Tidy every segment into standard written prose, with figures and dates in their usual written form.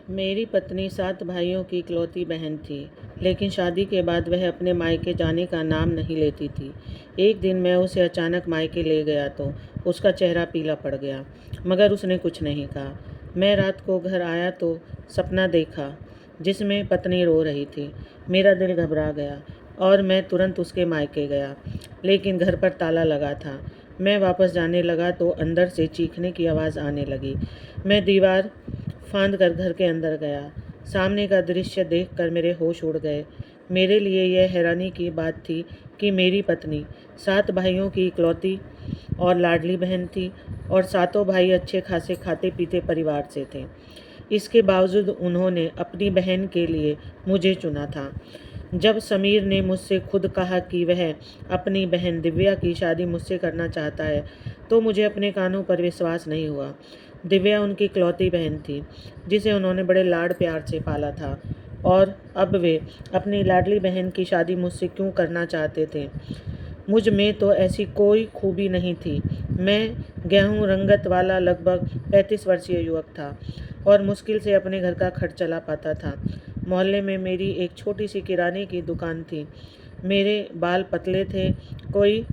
मेरी पत्नी 7 भाइयों की इकलौती बहन थी, लेकिन शादी के बाद वह अपने मायके जाने का नाम नहीं लेती थी। एक दिन मैं उसे अचानक मायके ले गया तो उसका चेहरा पीला पड़ गया, मगर उसने कुछ नहीं कहा। मैं रात को घर आया तो सपना देखा जिसमें पत्नी रो रही थी। मेरा दिल घबरा गया और मैं तुरंत उसके मायके गया, लेकिन घर पर ताला लगा था। मैं वापस जाने लगा तो अंदर से चीखने की आवाज़ आने लगी। मैं दीवार फांद कर घर के अंदर गया। सामने का दृश्य देखकर मेरे होश उड़ गए। मेरे लिए यह हैरानी की बात थी कि मेरी पत्नी 7 भाइयों की इकलौती और लाडली बहन थी, और सातों भाई अच्छे खासे खाते पीते परिवार से थे। इसके बावजूद उन्होंने अपनी बहन के लिए मुझे चुना था। जब समीर ने मुझसे खुद कहा कि वह अपनी बहन दिव्या की शादी मुझसे करना चाहता है, तो मुझे अपने कानों पर विश्वास नहीं हुआ। दिव्या उनकी इकलौती बहन थी, जिसे उन्होंने बड़े लाड प्यार से पाला था, और अब वे अपनी लाडली बहन की शादी मुझसे क्यों करना चाहते थे? मुझ में तो ऐसी कोई खूबी नहीं थी। मैं गेहूं रंगत वाला लगभग 35 वर्षीय युवक था और मुश्किल से अपने घर का खर्च चला पाता था। मोहल्ले में मेरी एक छोटी सी किराने की दुकान थी। मेरे बाल पतले थे, कोई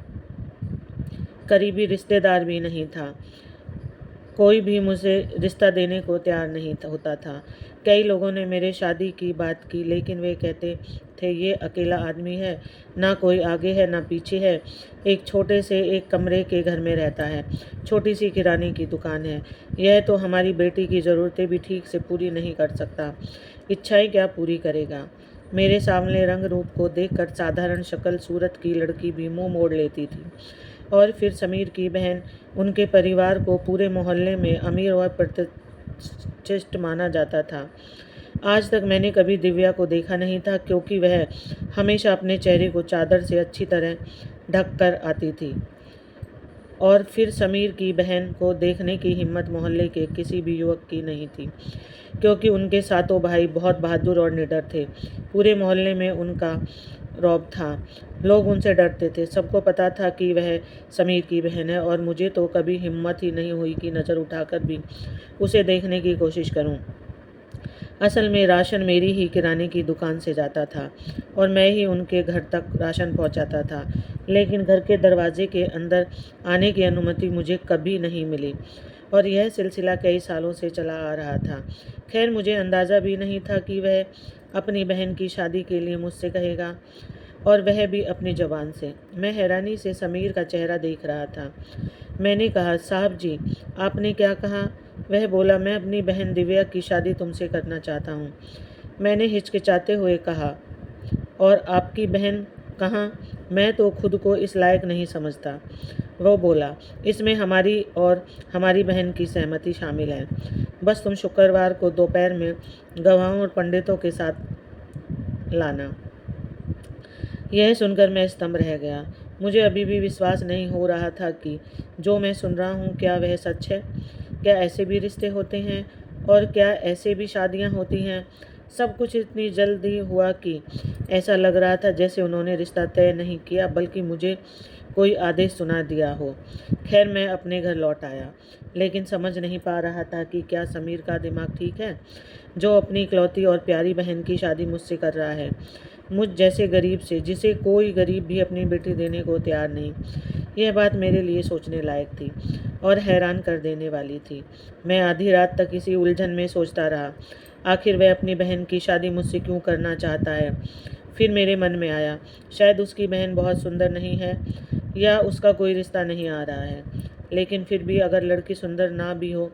करीबी रिश्तेदार भी नहीं था। कोई भी मुझे रिश्ता देने को तैयार नहीं होता था। कई लोगों ने मेरे शादी की बात की, लेकिन वे कहते थे ये अकेला आदमी है, ना कोई आगे है ना पीछे है, एक छोटे से एक कमरे के घर में रहता है, छोटी सी किराने की दुकान है, यह तो हमारी बेटी की ज़रूरतें भी ठीक से पूरी नहीं कर सकता, इच्छाएं क्या पूरी करेगा। मेरे सामने रंग रूप को देखकर साधारण शक्ल सूरत की लड़की भी मुंह मोड़ लेती थी। और फिर समीर की बहन, उनके परिवार को पूरे मोहल्ले में अमीर और प्रतिष्ठित माना जाता था। आज तक मैंने कभी दिव्या को देखा नहीं था, क्योंकि वह हमेशा अपने चेहरे को चादर से अच्छी तरह ढक कर आती थी। और फिर समीर की बहन को देखने की हिम्मत मोहल्ले के किसी भी युवक की नहीं थी, क्योंकि उनके सातों भाई बहुत बहादुर और निडर थे। पूरे मोहल्ले में उनका रौब था। लोग उनसे डरते थे। सबको पता था कि वह समीर की बहन है, और मुझे तो कभी हिम्मत ही नहीं हुई कि नज़र उठाकर भी उसे देखने की कोशिश करूं। असल में राशन मेरी ही किराने की दुकान से जाता था, और मैं ही उनके घर तक राशन पहुंचाता था, लेकिन घर के दरवाजे के अंदर आने की अनुमति मुझे कभी नहीं मिली, और यह सिलसिला कई सालों से चला आ रहा था। खैर, मुझे अंदाज़ा भी नहीं था कि वह अपनी बहन की शादी के लिए मुझसे कहेगा, और वह भी अपनी ज़बान से। मैं हैरानी से समीर का चेहरा देख रहा था। मैंने कहा, साहब जी, आपने क्या कहा? वह बोला, मैं अपनी बहन दिव्या की शादी तुमसे करना चाहता हूँ। मैंने हिचकिचाते हुए कहा, और आपकी बहन कहाँ? मैं तो खुद को इस लायक नहीं समझता। वो बोला, इसमें हमारी और हमारी बहन की सहमति शामिल है। बस तुम शुक्रवार को दोपहर में गवाहों और पंडितों के साथ लाना। यह सुनकर मैं स्तंभ रह गया। मुझे अभी भी विश्वास नहीं हो रहा था कि जो मैं सुन रहा हूँ क्या वह सच है। क्या ऐसे भी रिश्ते होते हैं, और क्या ऐसे भी शादियाँ होती हैं? सब कुछ इतनी जल्दी हुआ कि ऐसा लग रहा था जैसे उन्होंने रिश्ता तय नहीं किया, बल्कि मुझे कोई आदेश सुना दिया हो। खैर, मैं अपने घर लौट आया, लेकिन समझ नहीं पा रहा था कि क्या समीर का दिमाग ठीक है, जो अपनी इकलौती और प्यारी बहन की शादी मुझसे कर रहा है, मुझ जैसे गरीब से, जिसे कोई गरीब भी अपनी बेटी देने को तैयार नहीं। यह बात मेरे लिए सोचने लायक थी और हैरान कर देने वाली थी। मैं आधी रात तक इसी उलझन में सोचता रहा, आखिर वह अपनी बहन की शादी मुझसे क्यों करना चाहता है। फिर मेरे मन में आया, शायद उसकी बहन बहुत सुंदर नहीं है, या उसका कोई रिश्ता नहीं आ रहा है। लेकिन फिर भी अगर लड़की सुंदर ना भी हो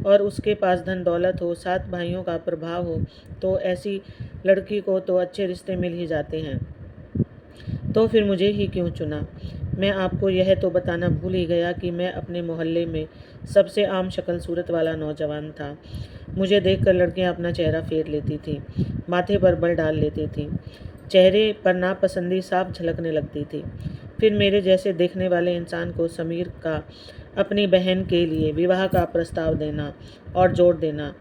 और उसके पास धन दौलत हो, 7 भाइयों का प्रभाव हो, तो ऐसी लड़की को तो अच्छे रिश्ते मिल ही जाते हैं। तो फिर मुझे ही क्यों चुना? मैं आपको यह तो बताना भूल ही गया कि मैं अपने मोहल्ले में सबसे आम शक्ल सूरत वाला नौजवान था। मुझे देखकर लड़कियां अपना चेहरा फेर लेती थीं, माथे पर बल डाल लेती थीं, चेहरे पर नापसंदी साफ झलकने लगती थी। फिर मेरे जैसे देखने वाले इंसान को समीर का अपनी बहन के लिए विवाह का प्रस्ताव देना और जोर देना,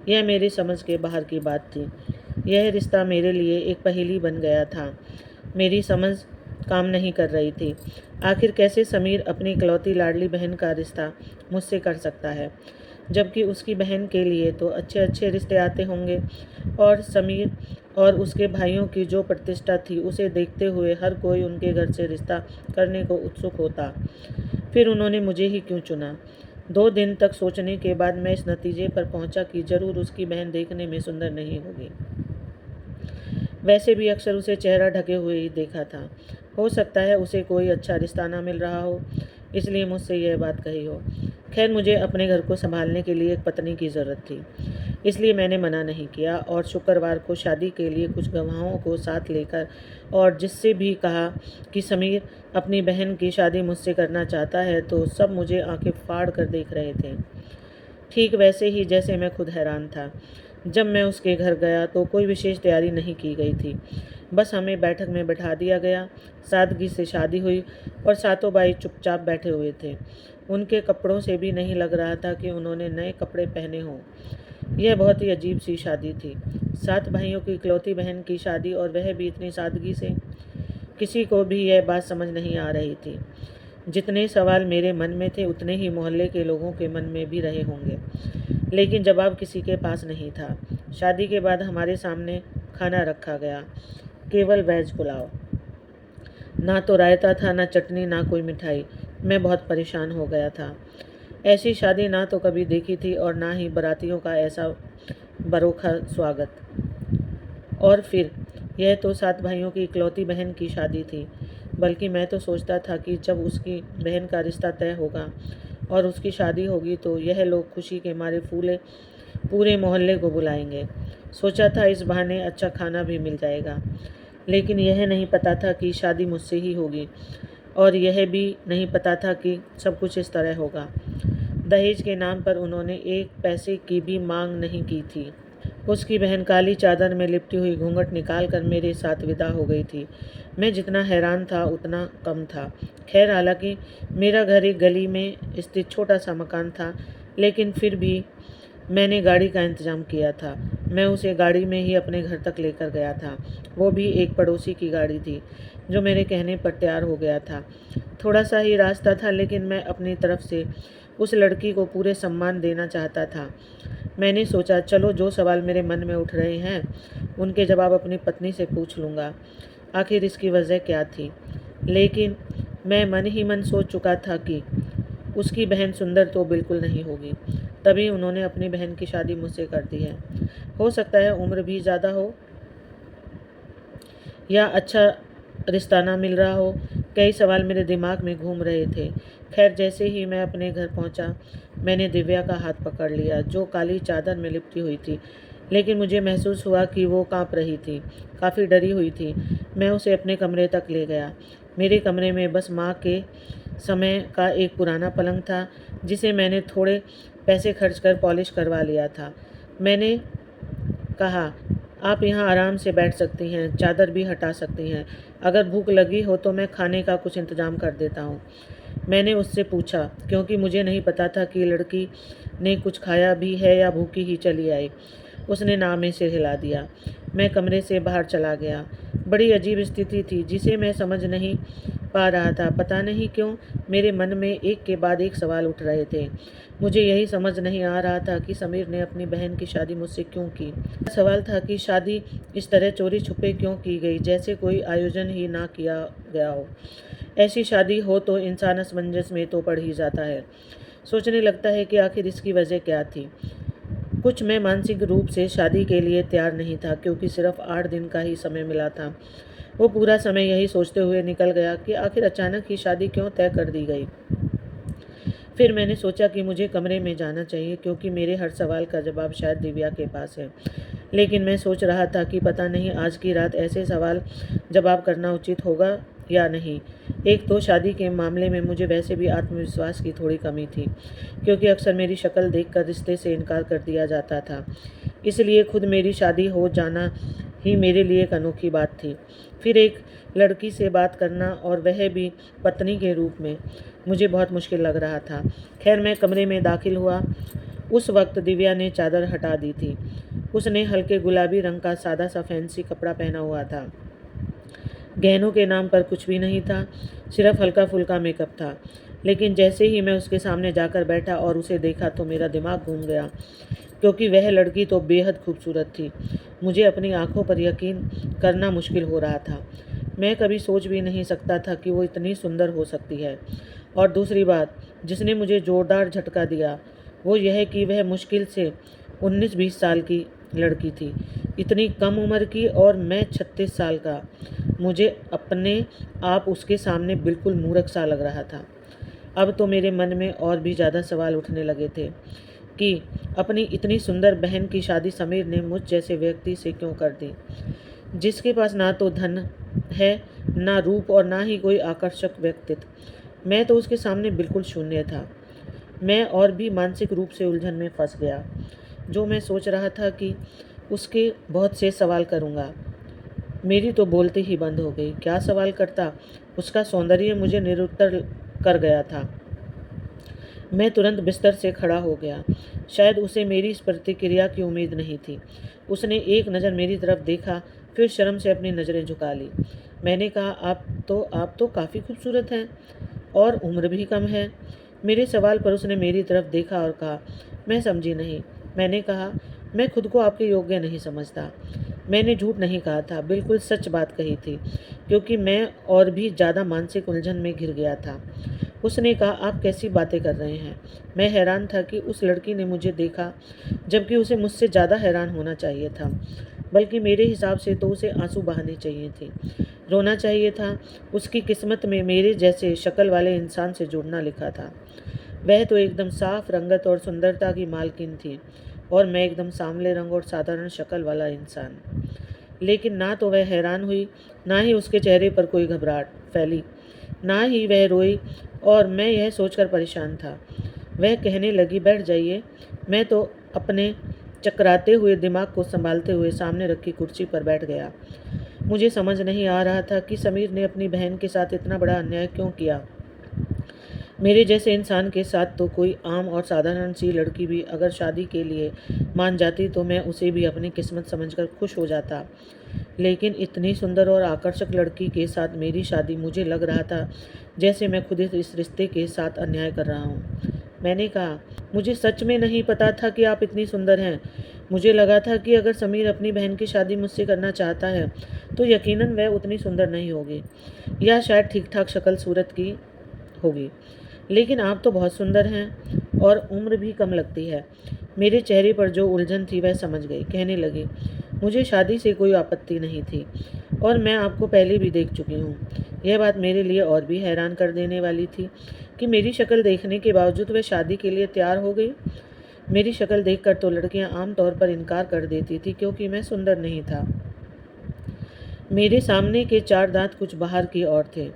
यह मेरी समझ के बाहर की बात थी। यह रिश्ता मेरे लिए एक पहेली बन गया था। मेरी समझ काम नहीं कर रही थी। आखिर कैसे समीर अपनी इकलौती लाडली बहन का रिश्ता मुझसे कर सकता है? जबकि उसकी बहन के लिए तो अच्छे अच्छे रिश्ते आते होंगे। और समीर और उसके भाइयों की जो प्रतिष्ठा थी, उसे देखते हुए हर कोई उनके घर से रिश्ता करने को उत्सुक होता। फिर उन्होंने मुझे ही क्यों चुना? 2 दिन तक सोचने के बाद मैं इस नतीजे पर पहुंचा कि जरूर उसकी बहन देखने में सुंदर नहीं होगी। वैसे भी अक्सर उसे चेहरा ढके हुए ही देखा था। हो सकता है उसे कोई अच्छा रिश्ता ना मिल रहा हो, इसलिए मुझसे यह बात कही हो। खैर, मुझे अपने घर को संभालने के लिए एक पत्नी की ज़रूरत थी, इसलिए मैंने मना नहीं किया और शुक्रवार को शादी के लिए कुछ गवाहों को साथ लेकर और जिससे भी कहा कि समीर अपनी बहन की शादी मुझसे करना चाहता है, तो सब मुझे आंखें फाड़ कर देख रहे थे। ठीक वैसे ही जैसे मैं खुद हैरान था। जब मैं उसके घर गया तो कोई विशेष तैयारी नहीं की गई थी। बस हमें बैठक में बैठा दिया गया। सादगी से शादी हुई और सातों भाई चुपचाप बैठे हुए थे। उनके कपड़ों से भी नहीं लग रहा था कि उन्होंने नए कपड़े पहने हों। यह बहुत ही अजीब सी शादी थी। 7 भाइयों की इकलौती बहन की शादी, और वह भी इतनी सादगी से। किसी को भी यह बात समझ नहीं आ रही थी। जितने सवाल मेरे मन में थे, उतने ही मोहल्ले के लोगों के मन में भी रहे होंगे, लेकिन जवाब किसी के पास नहीं था। शादी के बाद हमारे सामने खाना रखा गया, केवल वेज पुलाव। ना तो रायता था, ना चटनी, ना कोई मिठाई। मैं बहुत परेशान हो गया था। ऐसी शादी ना तो कभी देखी थी और ना ही बारातियों का ऐसा बरोखा स्वागत। और फिर यह तो 7 भाइयों की इकलौती बहन की शादी थी। बल्कि मैं तो सोचता था कि जब उसकी बहन का रिश्ता तय होगा और उसकी शादी होगी, तो यह लोग खुशी के मारे फूले पूरे मोहल्ले को बुलाएंगे। सोचा था इस बहाने अच्छा खाना भी मिल जाएगा। लेकिन यह नहीं पता था कि शादी मुझसे ही होगी, और यह भी नहीं पता था कि सब कुछ इस तरह होगा। दहेज के नाम पर उन्होंने 1 पैसे की भी मांग नहीं की थी। उसकी बहन काली चादर में लिपटी हुई घूंघट निकालकर मेरे साथ विदा हो गई थी। मैं जितना हैरान था उतना कम था। खैर, हालांकि मेरा घर एक गली में स्थित छोटा सा मकान था, लेकिन फिर भी मैंने गाड़ी का इंतज़ाम किया था। मैं उसे गाड़ी में ही अपने घर तक लेकर गया था। वो भी एक पड़ोसी की गाड़ी थी, जो मेरे कहने पर तैयार हो गया था। थोड़ा सा ही रास्ता था, लेकिन मैं अपनी तरफ से उस लड़की को पूरे सम्मान देना चाहता था। मैंने सोचा, चलो जो सवाल मेरे मन में उठ रहे हैं, उनके जवाब अपनी पत्नी से पूछ लूँगा। आखिर इसकी वजह क्या थी? लेकिन मैं मन ही मन सोच चुका था कि उसकी बहन सुंदर तो बिल्कुल नहीं होगी, तभी उन्होंने अपनी बहन की शादी मुझसे कर दी है। हो सकता है उम्र भी ज़्यादा हो या अच्छा रिश्ता ना मिल रहा हो। कई सवाल मेरे दिमाग में घूम रहे थे। खैर, जैसे ही मैं अपने घर पहुंचा, मैंने दिव्या का हाथ पकड़ लिया, जो काली चादर में लिपटी हुई थी। लेकिन मुझे महसूस हुआ कि वो कांप रही थी, काफ़ी डरी हुई थी। मैं उसे अपने कमरे तक ले गया। मेरे कमरे में बस माँ के समय का एक पुराना पलंग था, जिसे मैंने थोड़े पैसे खर्च कर पॉलिश करवा लिया था। मैंने कहा, आप यहाँ आराम से बैठ सकती हैं, चादर भी हटा सकती हैं। अगर भूख लगी हो तो मैं खाने का कुछ इंतज़ाम कर देता हूँ। मैंने उससे पूछा, क्योंकि मुझे नहीं पता था कि लड़की ने कुछ खाया भी है या भूखी ही चली आई। उसने नाम में सिर हिला दिया। मैं कमरे से बाहर चला गया। बड़ी अजीब स्थिति थी, जिसे मैं समझ नहीं पा रहा था। पता नहीं क्यों मेरे मन में एक के बाद एक सवाल उठ रहे थे। मुझे यही समझ नहीं आ रहा था कि समीर ने अपनी बहन की शादी मुझसे क्यों की। सवाल था कि शादी इस तरह चोरी छुपे क्यों की गई, जैसे कोई आयोजन ही ना किया गया हो। ऐसी शादी हो तो इंसान असमंजस में तो पड़ ही जाता है। सोचने लगता है कि आखिर इसकी वजह क्या थी। कुछ मैं मानसिक रूप से शादी के लिए तैयार नहीं था, क्योंकि सिर्फ 8 दिन का ही समय मिला था। वो पूरा समय यही सोचते हुए निकल गया कि आखिर अचानक ही शादी क्यों तय कर दी गई। फिर मैंने सोचा कि मुझे कमरे में जाना चाहिए, क्योंकि मेरे हर सवाल का जवाब शायद दिव्या के पास है। लेकिन मैं सोच रहा था कि पता नहीं आज की रात ऐसे सवाल जवाब करना उचित होगा या नहीं। एक तो शादी के मामले में मुझे वैसे भी आत्मविश्वास की थोड़ी कमी थी, क्योंकि अक्सर मेरी शक्ल देखकर रिश्ते से इनकार कर दिया जाता था। इसलिए खुद मेरी शादी हो जाना ही मेरे लिए एक अनोखी बात थी। फिर एक लड़की से बात करना, और वह भी पत्नी के रूप में, मुझे बहुत मुश्किल लग रहा था। खैर, मैं कमरे में दाखिल हुआ। उस वक्त दिव्या ने चादर हटा दी थी। उसने हल्के गुलाबी रंग का सादा सा फैंसी कपड़ा पहना हुआ था। गहनों के नाम पर कुछ भी नहीं था, सिर्फ हल्का फुल्का मेकअप था। लेकिन जैसे ही मैं उसके सामने जाकर बैठा और उसे देखा तो मेरा दिमाग घूम गया, क्योंकि वह लड़की तो बेहद खूबसूरत थी। मुझे अपनी आंखों पर यकीन करना मुश्किल हो रहा था। मैं कभी सोच भी नहीं सकता था कि वो इतनी सुंदर हो सकती है। और दूसरी बात जिसने मुझे जोरदार झटका दिया वो यह कि वह मुश्किल से 19-20 साल की लड़की थी, इतनी कम उम्र की, और मैं 36 साल का। मुझे अपने आप उसके सामने बिल्कुल मूर्ख सा लग रहा था। अब तो मेरे मन में और भी ज़्यादा सवाल उठने लगे थे कि अपनी इतनी सुंदर बहन की शादी समीर ने मुझ जैसे व्यक्ति से क्यों कर दी, जिसके पास ना तो धन है, ना रूप, और ना ही कोई आकर्षक व्यक्तित्व। मैं तो उसके सामने बिल्कुल शून्य था। मैं और भी मानसिक रूप से उलझन में फंस गया। जो मैं सोच रहा था कि उसके बहुत से सवाल करूँगा, मेरी तो बोलते ही बंद हो गई। क्या सवाल करता? उसका सौंदर्य मुझे निरुत्तर कर गया था। मैं तुरंत बिस्तर से खड़ा हो गया। शायद उसे मेरी इस प्रतिक्रिया की उम्मीद नहीं थी। उसने एक नज़र मेरी तरफ देखा, फिर शर्म से अपनी नज़रें झुका ली। मैंने कहा, आप तो काफ़ी खूबसूरत हैं, और उम्र भी कम है। मेरे सवाल पर उसने मेरी तरफ देखा और कहा, मैं समझी नहीं। मैंने कहा, मैं खुद को आपके योग्य नहीं समझता। मैंने झूठ नहीं कहा था, बिल्कुल सच बात कही थी, क्योंकि मैं और भी ज़्यादा मानसिक उलझन में घिर गया था। उसने कहा, आप कैसी बातें कर रहे हैं? मैं हैरान था कि उस लड़की ने मुझे देखा, जबकि उसे मुझसे ज़्यादा हैरान होना चाहिए था। बल्कि मेरे हिसाब से तो उसे आंसू बहाने चाहिए थे, रोना चाहिए था। उसकी किस्मत में मेरे जैसे शक्ल वाले इंसान से जुड़ना लिखा था। वह तो एकदम साफ रंगत और सुंदरता की मालकिन थी, और मैं एकदम सांवले रंग और साधारण शक्ल वाला इंसान। लेकिन ना तो वह हैरान हुई, ना ही उसके चेहरे पर कोई घबराहट फैली, ना ही वह रोई, और मैं यह सोचकर परेशान था। वह कहने लगी, बैठ जाइए। मैं तो अपने चकराते हुए दिमाग को संभालते हुए सामने रखी कुर्सी पर बैठ गया। मुझे समझ नहीं आ रहा था कि समीर ने अपनी बहन के साथ इतना बड़ा अन्याय क्यों किया। मेरे जैसे इंसान के साथ तो कोई आम और साधारण सी लड़की भी अगर शादी के लिए मान जाती तो मैं उसे भी अपनी किस्मत समझकर खुश हो जाता। लेकिन इतनी सुंदर और आकर्षक लड़की के साथ मेरी शादी, मुझे लग रहा था जैसे मैं खुद इस रिश्ते के साथ अन्याय कर रहा हूँ। मैंने कहा, मुझे सच में नहीं पता था कि आप इतनी सुंदर हैं। मुझे लगा था कि अगर समीर अपनी बहन की शादी मुझसे करना चाहता है तो यकीनन वह उतनी सुंदर नहीं होगी, या शायद ठीक ठाक शक्ल सूरत की होगी। लेकिन आप तो बहुत सुंदर हैं, और उम्र भी कम लगती है। मेरे चेहरे पर जो उलझन थी वह समझ गई। कहने लगी, मुझे शादी से कोई आपत्ति नहीं थी, और मैं आपको पहले भी देख चुकी हूँ। यह बात मेरे लिए और भी हैरान कर देने वाली थी कि मेरी शक्ल देखने के बावजूद वह शादी के लिए तैयार हो गई। मेरी शक्ल देखकर तो लड़कियां आमतौर पर इनकार कर देती थी, क्योंकि मैं सुंदर नहीं था। मेरे सामने के 4 दांत कुछ बाहर की ओर थे,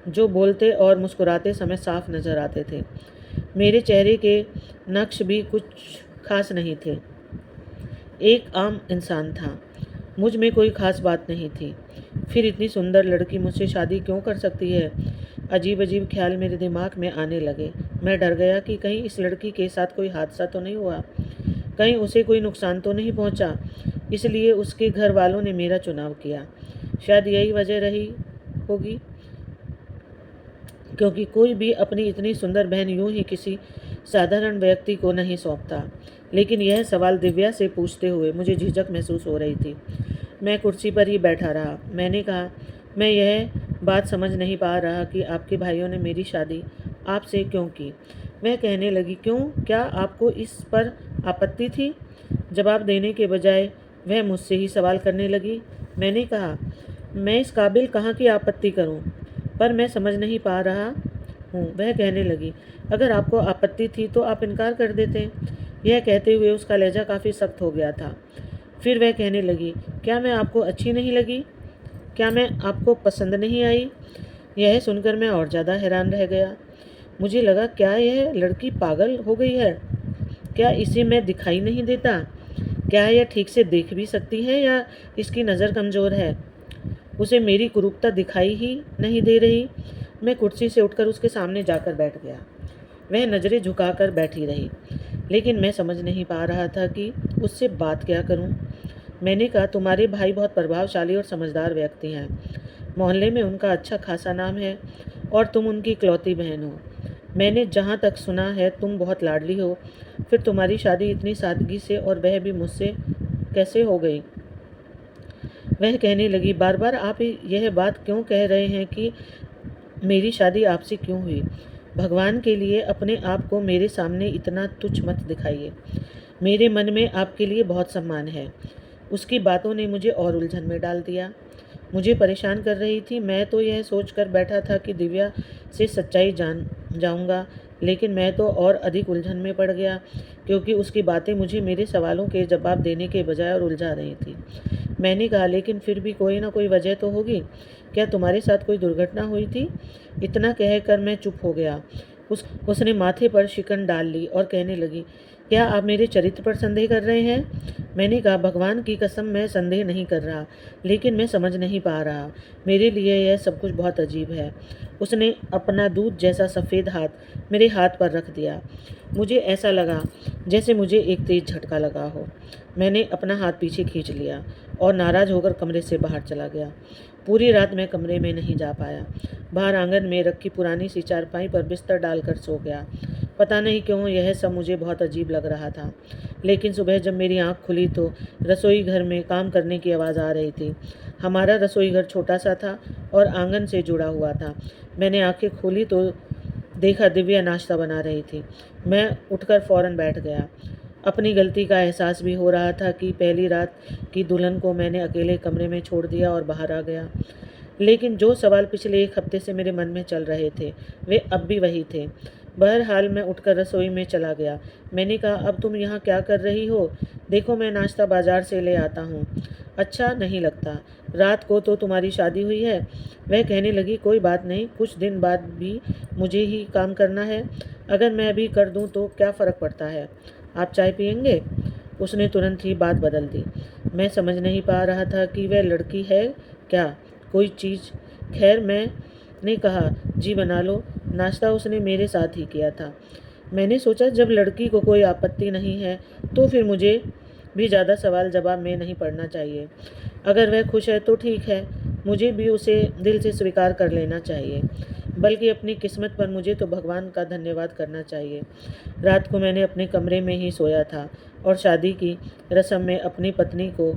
जो बोलते और मुस्कुराते समय साफ नजर आते थे। मेरे चेहरे के नक्श भी कुछ खास नहीं थे। एक आम इंसान था, मुझ में कोई खास बात नहीं थी। फिर इतनी सुंदर लड़की मुझसे शादी क्यों कर सकती है? अजीब अजीब ख्याल मेरे दिमाग में आने लगे। मैं डर गया कि कहीं इस लड़की के साथ कोई हादसा तो नहीं हुआ, कहीं उसे कोई नुकसान तो नहीं पहुंचा, इसलिए उसके घर वालों ने मेरा चुनाव किया। शायद यही वजह रही होगी, क्योंकि कोई भी अपनी इतनी सुंदर बहन यूं ही किसी साधारण व्यक्ति को नहीं सौंपता। लेकिन यह सवाल दिव्या से पूछते हुए मुझे झिझक महसूस हो रही थी। मैं कुर्सी पर ही बैठा रहा। मैंने कहा, मैं यह बात समझ नहीं पा रहा कि आपके भाइयों ने मेरी शादी आपसे क्यों की। वह कहने लगी, क्यों? क्या आपको इस पर आपत्ति थी? जवाब देने के बजाय वह मुझसे ही सवाल करने लगी। मैंने कहा, मैं इस काबिल कहाँ की आपत्ति करूं, पर मैं समझ नहीं पा रहा हूँ। वह कहने लगी, अगर आपको आपत्ति थी तो आप इनकार कर देते। यह कहते हुए उसका लहजा काफ़ी सख्त हो गया था। फिर वह कहने लगी, क्या मैं आपको अच्छी नहीं लगी? क्या मैं आपको पसंद नहीं आई? यह सुनकर मैं और ज़्यादा हैरान रह गया। मुझे लगा, क्या यह लड़की पागल हो गई है? क्या इसे मैं दिखाई नहीं देता? क्या यह ठीक से देख भी सकती है, या इसकी नज़र कमज़ोर है? उसे मेरी कुरूपता दिखाई ही नहीं दे रही। मैं कुर्सी से उठकर उसके सामने जाकर बैठ गया। वह नज़रें झुकाकर बैठी रही, लेकिन मैं समझ नहीं पा रहा था कि उससे बात क्या करूं। मैंने कहा, तुम्हारे भाई बहुत प्रभावशाली और समझदार व्यक्ति हैं। मोहल्ले में उनका अच्छा खासा नाम है, और तुम उनकी इकलौती बहन हो। मैंने जहाँ तक सुना है तुम बहुत लाडली हो, फिर तुम्हारी शादी इतनी सादगी से और वह भी मुझसे कैसे हो गई? वह कहने लगी, बार बार आप यह बात क्यों कह रहे हैं कि मेरी शादी आपसे क्यों हुई? भगवान के लिए अपने आप को मेरे सामने इतना तुच्छ मत दिखाइए। मेरे मन में आपके लिए बहुत सम्मान है। उसकी बातों ने मुझे और उलझन में डाल दिया। मुझे परेशान कर रही थी। मैं तो यह सोचकर बैठा था कि दिव्या से सच्चाई जान जाऊंगा, लेकिन मैं तो और अधिक उलझन में पड़ गया, क्योंकि उसकी बातें मुझे मेरे सवालों के जवाब देने के बजाय और उलझा रही थी। मैंने कहा, लेकिन फिर भी कोई ना कोई वजह तो होगी। क्या तुम्हारे साथ कोई दुर्घटना हुई थी? इतना कहकर मैं चुप हो गया। उसने माथे पर शिकन डाल ली और कहने लगी, क्या आप मेरे चरित्र पर संदेह कर रहे हैं? मैंने कहा, भगवान की कसम मैं संदेह नहीं कर रहा, लेकिन मैं समझ नहीं पा रहा। मेरे लिए यह सब कुछ बहुत अजीब है। उसने अपना दूध जैसा सफ़ेद हाथ मेरे हाथ पर रख दिया। मुझे ऐसा लगा जैसे मुझे एक तेज झटका लगा हो। मैंने अपना हाथ पीछे खींच लिया और नाराज़ होकर कमरे से बाहर चला गया। पूरी रात मैं कमरे में नहीं जा पाया। बाहर आंगन में रखी पुरानी सी चारपाई पर बिस्तर डालकर सो गया। पता नहीं क्यों यह सब मुझे बहुत अजीब लग रहा था। लेकिन सुबह जब मेरी आंख खुली तो रसोई घर में काम करने की आवाज़ आ रही थी। हमारा रसोई घर छोटा सा था और आंगन से जुड़ा हुआ था। मैंने आंखें खोली तो देखा दिव्या नाश्ता बना रही थी। मैं उठकर फ़ौरन बैठ गया। अपनी गलती का एहसास भी हो रहा था कि पहली रात की दुल्हन को मैंने अकेले कमरे में छोड़ दिया और बाहर आ गया। लेकिन जो सवाल पिछले एक हफ्ते से मेरे मन में चल रहे थे, वे अब भी वही थे। बहरहाल मैं उठकर रसोई में चला गया। मैंने कहा, अब तुम यहाँ क्या कर रही हो? देखो, मैं नाश्ता बाजार से ले आता हूँ। अच्छा नहीं लगता। रात को तो तुम्हारी शादी हुई है। वह कहने लगी, कोई बात नहीं, कुछ दिन बाद भी मुझे ही काम करना है। अगर मैं अभी कर दूँ तो क्या फ़र्क पड़ता है? आप चाय पियेंगे? उसने तुरंत ही बात बदल दी। मैं समझ नहीं पा रहा था कि वह लड़की है क्या, कोई चीज़। खैर मैंने कहा, जी बना लो। नाश्ता उसने मेरे साथ ही किया था। मैंने सोचा, जब लड़की को कोई आपत्ति नहीं है तो फिर मुझे भी ज़्यादा सवाल जवाब में नहीं पड़ना चाहिए। अगर वह खुश है तो ठीक है, मुझे भी उसे दिल से स्वीकार कर लेना चाहिए। बल्कि अपनी किस्मत पर मुझे तो भगवान का धन्यवाद करना चाहिए। रात को मैंने अपने कमरे में ही सोया था और शादी की रस्म में अपनी पत्नी को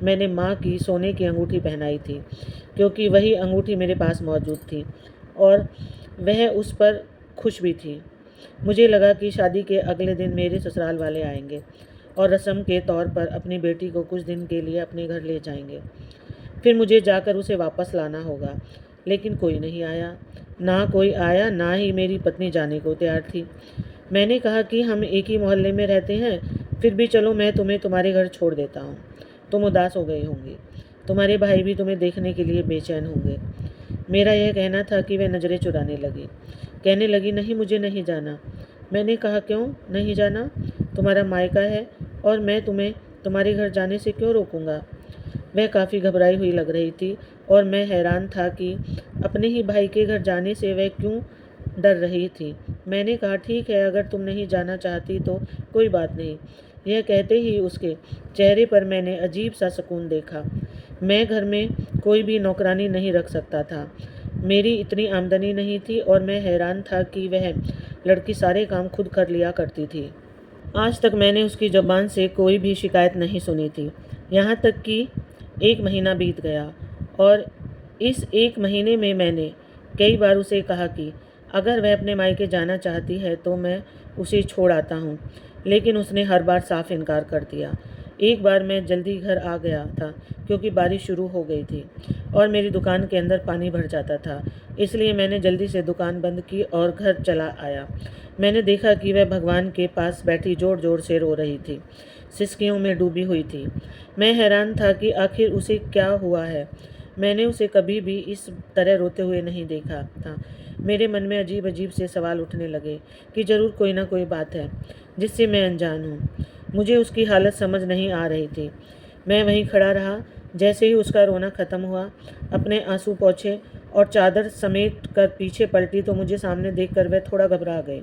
मैंने माँ की सोने की अंगूठी पहनाई थी, क्योंकि वही अंगूठी मेरे पास मौजूद थी और वह उस पर खुश भी थी। मुझे लगा कि शादी के अगले दिन मेरे ससुराल वाले आएंगे और रस्म के तौर पर अपनी बेटी को कुछ दिन के लिए अपने घर ले जाएंगे। फिर मुझे जाकर उसे वापस लाना होगा। लेकिन कोई नहीं आया। ना कोई आया, ना ही मेरी पत्नी जाने को तैयार थी। मैंने कहा कि हम एक ही मोहल्ले में रहते हैं, फिर भी चलो मैं तुम्हें तुम्हारे घर छोड़ देता हूँ। तुम उदास हो गई होंगी। तुम्हारे भाई भी तुम्हें देखने के लिए बेचैन होंगे। मेरा यह कहना था कि वह नज़रें चुराने लगी। कहने लगी, नहीं, मुझे नहीं जाना। मैंने कहा, क्यों नहीं जाना? तुम्हारा मायका है और मैं तुम्हें तुम्हारे घर जाने से क्यों रोकूंगा? वह काफ़ी घबराई हुई लग रही थी और मैं हैरान था कि अपने ही भाई के घर जाने से वह क्यों डर रही थी। मैंने कहा, ठीक है, अगर तुम नहीं जाना चाहती तो कोई बात नहीं। यह कहते ही उसके चेहरे पर मैंने अजीब सा सुकून देखा। मैं घर में कोई भी नौकरानी नहीं रख सकता था। मेरी इतनी आमदनी नहीं थी और मैं हैरान था कि वह लड़की सारे काम खुद कर लिया करती थी। आज तक मैंने उसकी ज़बान से कोई भी शिकायत नहीं सुनी थी। यहाँ तक कि 1 महीना बीत गया और इस 1 महीने में मैंने कई बार उसे कहा कि अगर वह अपने मायके जाना चाहती है तो मैं उसे छोड़ आता हूँ, लेकिन उसने हर बार साफ इनकार कर दिया। एक बार मैं जल्दी घर आ गया था क्योंकि बारिश शुरू हो गई थी और मेरी दुकान के अंदर पानी भर जाता था, इसलिए मैंने जल्दी से दुकान बंद की और घर चला आया। मैंने देखा कि वह भगवान के पास बैठी ज़ोर ज़ोर से रो रही थी, सिसकियों में डूबी हुई थी। मैं हैरान था कि आखिर उसे क्या हुआ है। मैंने उसे कभी भी इस तरह रोते हुए नहीं देखा था। मेरे मन में अजीब अजीब से सवाल उठने लगे कि ज़रूर कोई ना कोई बात है जिससे मैं अनजान हूँ। मुझे उसकी हालत समझ नहीं आ रही थी। मैं वहीं खड़ा रहा। जैसे ही उसका रोना ख़त्म हुआ, अपने आंसू पोंछे और चादर समेट कर पीछे पलटी तो मुझे सामने देखकर वह थोड़ा घबरा गए।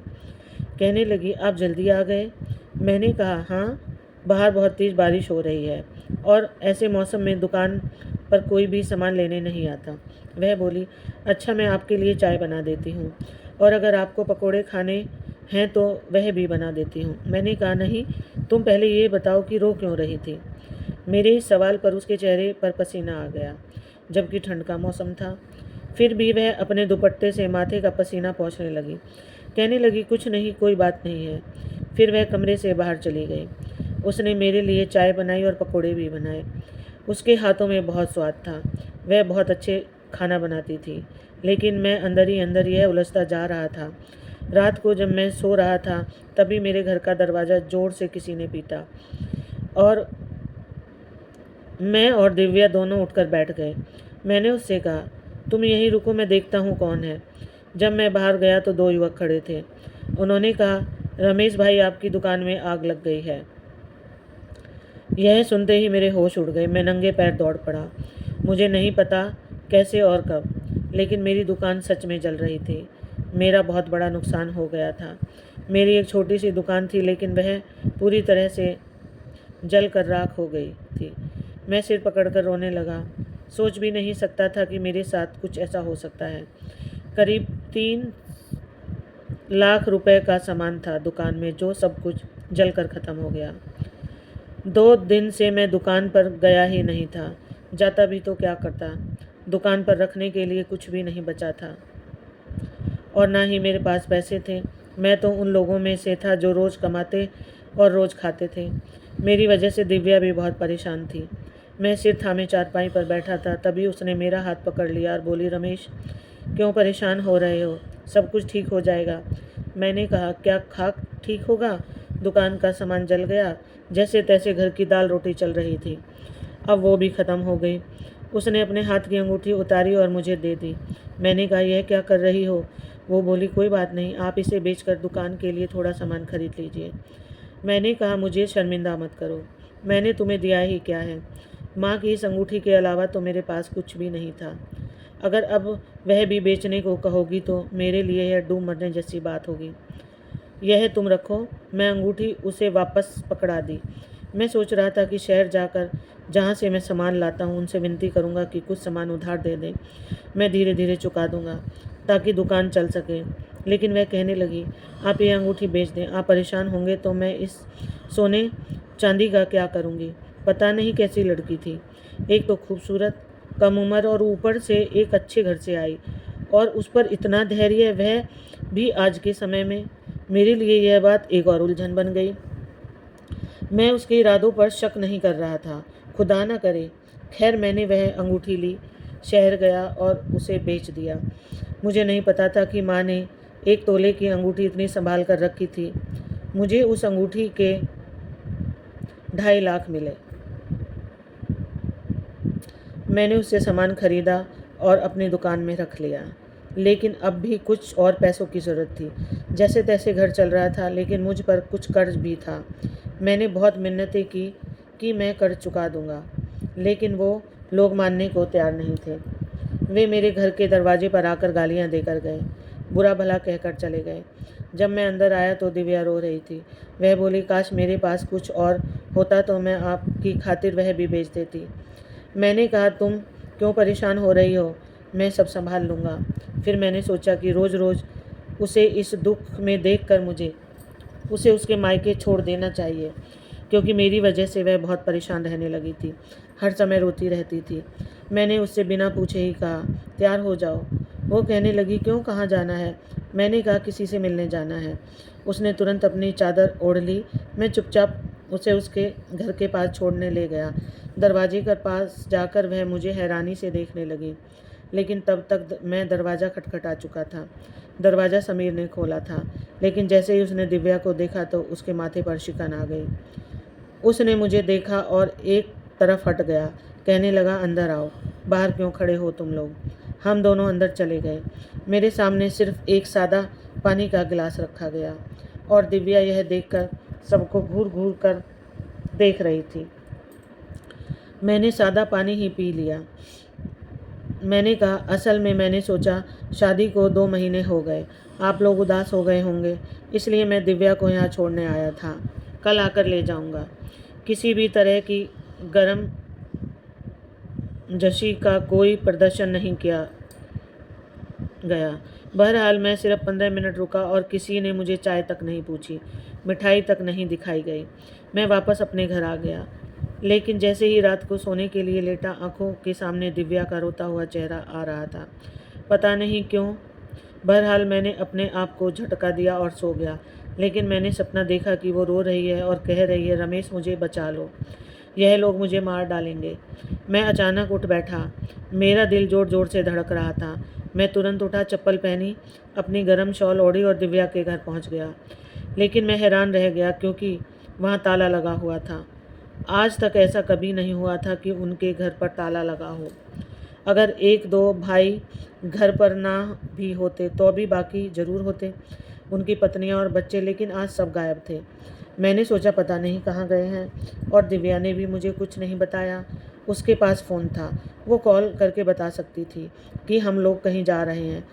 कहने लगी, आप जल्दी आ गए? मैंने कहा, हाँ, बाहर बहुत तेज़ बारिश हो रही है और ऐसे मौसम में दुकान पर कोई भी सामान लेने नहीं आता। वह बोली, अच्छा, मैं आपके लिए चाय बना देती हूँ। और अगर आपको पकोड़े खाने हैं तो वह भी बना देती हूँ। मैंने कहा, नहीं, तुम पहले ये बताओ कि रो क्यों रही थी। मेरे इस सवाल पर उसके चेहरे पर पसीना आ गया, जबकि ठंड का मौसम था। फिर भी वह अपने दुपट्टे से माथे का पसीना पोंछने लगी। कहने लगी, कुछ नहीं, कोई बात नहीं है। फिर वह कमरे से बाहर चली गई। उसने मेरे लिए चाय बनाई और पकोड़े भी बनाए। उसके हाथों में बहुत स्वाद था। वह बहुत अच्छे खाना बनाती थी, लेकिन मैं अंदर ही अंदर यह उलझता जा रहा था। रात को जब मैं सो रहा था, तभी मेरे घर का दरवाज़ा ज़ोर से किसी ने पीटा और मैं और दिव्या दोनों उठकर बैठ गए। मैंने उससे कहा, तुम यहीं रुको, मैं देखता हूँ कौन है। जब मैं बाहर गया तो 2 युवक खड़े थे। उन्होंने कहा, रमेश भाई, आपकी दुकान में आग लग गई है। यह सुनते ही मेरे होश उड़ गए। मैं नंगे पैर दौड़ पड़ा। मुझे नहीं पता कैसे और कब, लेकिन मेरी दुकान सच में जल रही थी। मेरा बहुत बड़ा नुकसान हो गया था। मेरी एक छोटी सी दुकान थी, लेकिन वह पूरी तरह से जल कर राख हो गई थी। मैं सिर पकड़कर रोने लगा। सोच भी नहीं सकता था कि मेरे साथ कुछ ऐसा हो सकता है। करीब 3 लाख रुपए का सामान था दुकान में, जो सब कुछ जलकर ख़त्म हो गया। 2 दिन से मैं दुकान पर गया ही नहीं था। जाता भी तो क्या करता। दुकान पर रखने के लिए कुछ भी नहीं बचा था और ना ही मेरे पास पैसे थे। मैं तो उन लोगों में से था जो रोज़ कमाते और रोज़ खाते थे। मेरी वजह से दिव्या भी बहुत परेशान थी। मैं सिर थामे चारपाई पर बैठा था, तभी उसने मेरा हाथ पकड़ लिया और बोली, रमेश, क्यों परेशान हो रहे हो? सब कुछ ठीक हो जाएगा। मैंने कहा, क्या खाक ठीक होगा? दुकान का सामान जल गया। जैसे तैसे घर की दाल रोटी चल रही थी, अब वो भी ख़त्म हो गई। उसने अपने हाथ की अंगूठी उतारी और मुझे दे दी। मैंने कहा, यह क्या कर रही हो? वो बोली, कोई बात नहीं, आप इसे बेचकर दुकान के लिए थोड़ा सामान खरीद लीजिए। मैंने कहा, मुझे शर्मिंदा मत करो, मैंने तुम्हें दिया ही क्या है। माँ की इस अंगूठी के अलावा तो मेरे पास कुछ भी नहीं था। अगर अब वह भी बेचने को कहोगी तो मेरे लिए यह डूब मरने जैसी बात होगी। यह तुम रखो। मैं अंगूठी उसे वापस पकड़ा दी। मैं सोच रहा था कि शहर जाकर जहाँ से मैं सामान लाता हूँ उनसे विनती करूँगा कि कुछ सामान उधार दे दें। मैं धीरे धीरे चुका दूँगा ताकि दुकान चल सके। लेकिन वह कहने लगी, आप ये अंगूठी बेच दें। आप परेशान होंगे तो मैं इस सोने चांदी का क्या करूँगी। पता नहीं कैसी लड़की थी, एक तो खूबसूरत, कम उम्र और ऊपर से एक अच्छे घर से आई, और उस पर इतना धैर्य, वह भी आज के समय में। मेरे लिए यह बात एक और उलझन बन गई। मैं उसके इरादों पर शक नहीं कर रहा था, खुदा न करे। खैर, मैंने वह अंगूठी ली, शहर गया और उसे बेच दिया। मुझे नहीं पता था कि माँ ने 1 तोले की अंगूठी इतनी संभाल कर रखी थी। मुझे उस अंगूठी के 2.5 लाख मिले। मैंने उससे सामान खरीदा और अपनी दुकान में रख लिया। लेकिन अब भी कुछ और पैसों की ज़रूरत थी। जैसे तैसे घर चल रहा था, लेकिन मुझ पर कुछ कर्ज भी था। मैंने बहुत मिन्नतें की कि मैं कर्ज चुका दूंगा, लेकिन वो लोग मानने को तैयार नहीं थे। वे मेरे घर के दरवाजे पर आकर गालियां देकर गए, बुरा भला कहकर चले गए। जब मैं अंदर आया तो दिव्या रो रही थी। वह बोली, काश मेरे पास कुछ और होता तो मैं आपकी खातिर वह भी बेच देती। मैंने कहा, तुम क्यों परेशान हो रही हो, मैं सब संभाल लूँगा। फिर मैंने सोचा कि रोज़ रोज़ उसे इस दुख में देखकर मुझे उसे उसके मायके छोड़ देना चाहिए, क्योंकि मेरी वजह से वह बहुत परेशान रहने लगी थी। हर समय रोती रहती थी। मैंने उससे बिना पूछे ही कहा, तैयार हो जाओ। वो कहने लगी, क्यों, कहाँ जाना है? मैंने कहा, किसी से मिलने जाना है। उसने तुरंत अपनी चादर ओढ़ ली। मैं चुपचाप उसे उसके घर के पास छोड़ने ले गया। दरवाजे के पास जाकर वह मुझे हैरानी से देखने लगी, लेकिन तब तक मैं दरवाज़ा खटखटा चुका था। दरवाज़ा समीर ने खोला था, लेकिन जैसे ही उसने दिव्या को देखा तो उसके माथे पर शिकन आ गई। उसने मुझे देखा और एक तरफ हट गया। कहने लगा, अंदर आओ, बाहर क्यों खड़े हो तुम लोग। हम दोनों अंदर चले गए। मेरे सामने सिर्फ एक सादा पानी का गिलास रखा गया और दिव्या यह देखकर सबको घूर घूर कर देख रही थी। मैंने सादा पानी ही पी लिया। मैंने कहा, असल में मैंने सोचा शादी को 2 महीने हो गए, आप लोग उदास हो गए होंगे, इसलिए मैं दिव्या को यहाँ छोड़ने आया था। कल आकर ले जाऊँगा। किसी भी तरह की गरम जशी का कोई प्रदर्शन नहीं किया गया। बहरहाल मैं सिर्फ 15 मिनट रुका और किसी ने मुझे चाय तक नहीं पूछी, मिठाई तक नहीं दिखाई गई। मैं वापस अपने घर आ गया, लेकिन जैसे ही रात को सोने के लिए लेटा, आंखों के सामने दिव्या का रोता हुआ चेहरा आ रहा था। पता नहीं क्यों, बहरहाल मैंने अपने आप को झटका दिया और सो गया। लेकिन मैंने सपना देखा कि वो रो रही है और कह रही है, रमेश मुझे बचा लो, यह लोग मुझे मार डालेंगे। मैं अचानक उठ बैठा। मेरा दिल ज़ोर ज़ोर से धड़क रहा था। मैं तुरंत उठा, चप्पल पहनी, अपनी गर्म शॉल ओढ़ी और दिव्या के घर पहुंच गया। लेकिन मैं हैरान रह गया क्योंकि वहाँ ताला लगा हुआ था। आज तक ऐसा कभी नहीं हुआ था कि उनके घर पर ताला लगा हो। अगर एक दो भाई घर पर ना भी होते तो भी बाकी ज़रूर होते, उनकी पत्नियां और बच्चे, लेकिन आज सब गायब थे। मैंने सोचा पता नहीं कहाँ गए हैं, और दिव्या ने भी मुझे कुछ नहीं बताया। उसके पास फ़ोन था, वो कॉल करके बता सकती थी कि हम लोग कहीं जा रहे हैं।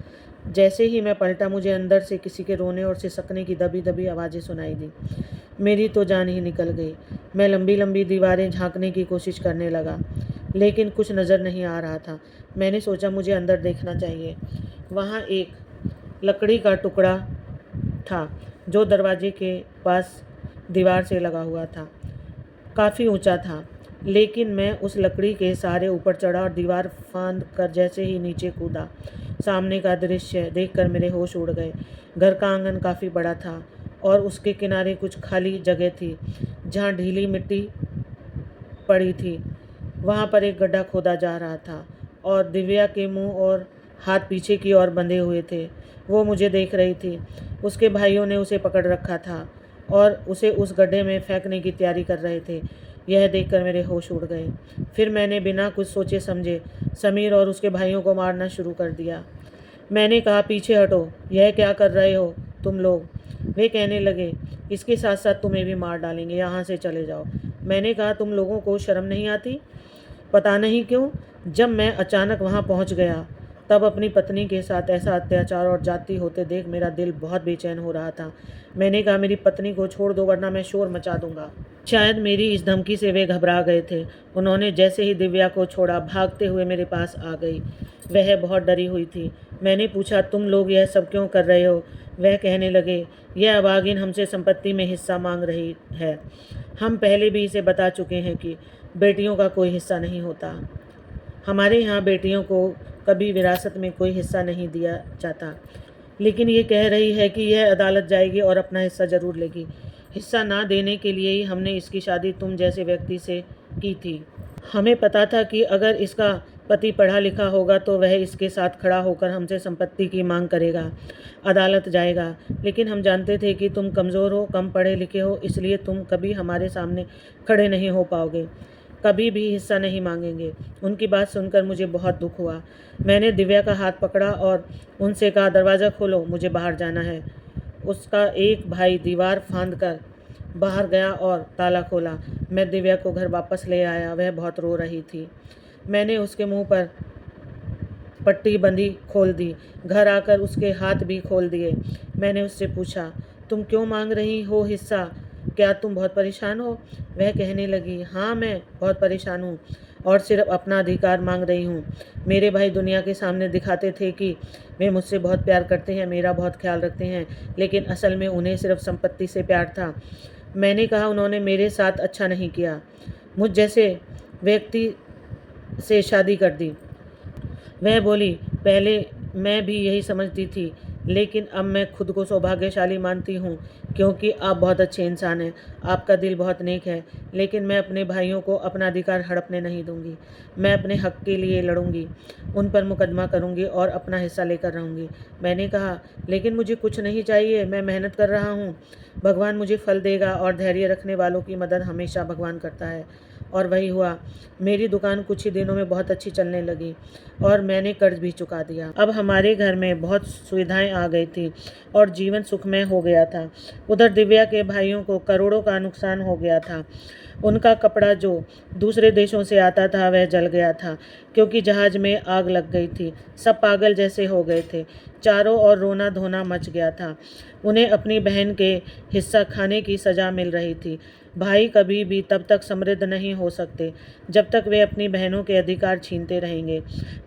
जैसे ही मैं पलटा, मुझे अंदर से किसी के रोने और सिसकने की दबी दबी आवाज़ें सुनाई दी। मेरी तो जान ही निकल गई। मैं लंबी लंबी दीवारें झांकने की कोशिश करने लगा, लेकिन कुछ नज़र नहीं आ रहा था। मैंने सोचा मुझे अंदर देखना चाहिए। वहाँ एक लकड़ी का टुकड़ा था जो दरवाजे के पास दीवार से लगा हुआ था। काफ़ी ऊंचा था, लेकिन मैं उस लकड़ी के सहारे ऊपर चढ़ा और दीवार फांद कर जैसे ही नीचे कूदा, सामने का दृश्य देखकर मेरे होश उड़ गए। घर का आंगन काफ़ी बड़ा था और उसके किनारे कुछ खाली जगह थी जहाँ ढीली मिट्टी पड़ी थी। वहाँ पर एक गड्ढा खोदा जा रहा था और दिव्या के मुंह और हाथ पीछे की ओर बंधे हुए थे। वो मुझे देख रही थी। उसके भाइयों ने उसे पकड़ रखा था और उसे उस गड्ढे में फेंकने की तैयारी कर रहे थे। यह देखकर मेरे होश उड़ गए। फिर मैंने बिना कुछ सोचे समझे समीर और उसके भाइयों को मारना शुरू कर दिया। मैंने कहा, पीछे हटो, यह क्या कर रहे हो तुम लोग? वे कहने लगे, इसके साथ साथ तुम्हें भी मार डालेंगे, यहाँ से चले जाओ। मैंने कहा, तुम लोगों को शर्म नहीं आती? पता नहीं क्यों, जब मैं अचानक वहाँ पहुँच गया, तब अपनी पत्नी के साथ ऐसा अत्याचार और जाति होते देख मेरा दिल बहुत बेचैन हो रहा था। मैंने कहा, मेरी पत्नी को छोड़ दो वरना मैं शोर मचा दूंगा। शायद मेरी इस धमकी से वे घबरा गए थे। उन्होंने जैसे ही दिव्या को छोड़ा, भागते हुए मेरे पास आ गई। वह बहुत डरी हुई थी। मैंने पूछा, तुम लोग यह सब क्यों कर रहे हो? वह कहने लगे, यह अभागिन हमसे संपत्ति में हिस्सा मांग रही है। हम पहले भी इसे बता चुके हैं कि बेटियों का कोई हिस्सा नहीं होता। हमारे यहाँ बेटियों को कभी विरासत में कोई हिस्सा नहीं दिया जाता। लेकिन ये कह रही है कि यह अदालत जाएगी और अपना हिस्सा ज़रूर लेगी। हिस्सा ना देने के लिए ही हमने इसकी शादी तुम जैसे व्यक्ति से की थी। हमें पता था कि अगर इसका पति पढ़ा लिखा होगा तो वह इसके साथ खड़ा होकर हमसे संपत्ति की मांग करेगा, अदालत जाएगा। लेकिन हम जानते थे कि तुम कमज़ोर हो, कम पढ़े लिखे हो, इसलिए तुम कभी हमारे सामने खड़े नहीं हो पाओगे, कभी भी हिस्सा नहीं मांगेंगे। उनकी बात सुनकर मुझे बहुत दुख हुआ। मैंने दिव्या का हाथ पकड़ा और उनसे कहा, दरवाज़ा खोलो, मुझे बाहर जाना है। उसका एक भाई दीवार फांद कर बाहर गया और ताला खोला। मैं दिव्या को घर वापस ले आया। वह बहुत रो रही थी। मैंने उसके मुंह पर पट्टी बंधी खोल दी। घर आकर उसके हाथ भी खोल दिए। मैंने उससे पूछा, तुम क्यों मांग रही हो हिस्सा? क्या तुम बहुत परेशान हो? वह कहने लगी, हाँ मैं बहुत परेशान हूँ और सिर्फ अपना अधिकार मांग रही हूँ। मेरे भाई दुनिया के सामने दिखाते थे कि वे मुझसे बहुत प्यार करते हैं, मेरा बहुत ख्याल रखते हैं, लेकिन असल में उन्हें सिर्फ संपत्ति से प्यार था। मैंने कहा, उन्होंने मेरे साथ अच्छा नहीं किया, मुझ जैसे व्यक्ति से शादी कर दी। वह बोली, पहले मैं भी यही समझती थी, लेकिन अब मैं खुद को सौभाग्यशाली मानती हूँ क्योंकि आप बहुत अच्छे इंसान हैं, आपका दिल बहुत नेक है। लेकिन मैं अपने भाइयों को अपना अधिकार हड़पने नहीं दूंगी। मैं अपने हक के लिए लड़ूंगी, उन पर मुकदमा करूंगी और अपना हिस्सा लेकर रहूंगी। मैंने कहा, लेकिन मुझे कुछ नहीं चाहिए, मैं मेहनत कर रहा हूँ, भगवान मुझे फल देगा और धैर्य रखने वालों की मदद हमेशा भगवान करता है। और वही हुआ। मेरी दुकान कुछ ही दिनों में बहुत अच्छी चलने लगी और मैंने कर्ज भी चुका दिया। अब हमारे घर में बहुत सुविधाएं आ गई थी और जीवन सुखमय हो गया था। उधर दिव्या के भाइयों को करोड़ों का नुकसान हो गया था। उनका कपड़ा जो दूसरे देशों से आता था वह जल गया था क्योंकि जहाज में आग लग गई थी। सब पागल जैसे हो गए थे। चारों ओर रोना धोना मच गया था। उन्हें अपनी बहन के हिस्सा खाने की सज़ा मिल रही थी। भाई कभी भी तब तक समृद्ध नहीं हो सकते जब तक वे अपनी बहनों के अधिकार छीनते रहेंगे।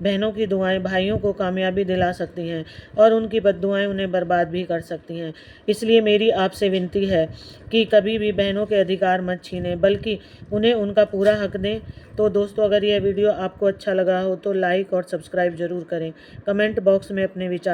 बहनों की दुआएं भाइयों को कामयाबी दिला सकती हैं और उनकी बद्दुआएं उन्हें बर्बाद भी कर सकती हैं। इसलिए मेरी आपसे विनती है कि कभी भी बहनों के अधिकार मत छीनें, बल्कि उन्हें उनका पूरा हक दें। तो दोस्तों, अगर यह वीडियो आपको अच्छा लगा हो तो लाइक और सब्सक्राइब ज़रूर करें। कमेंट बॉक्स में अपने विचार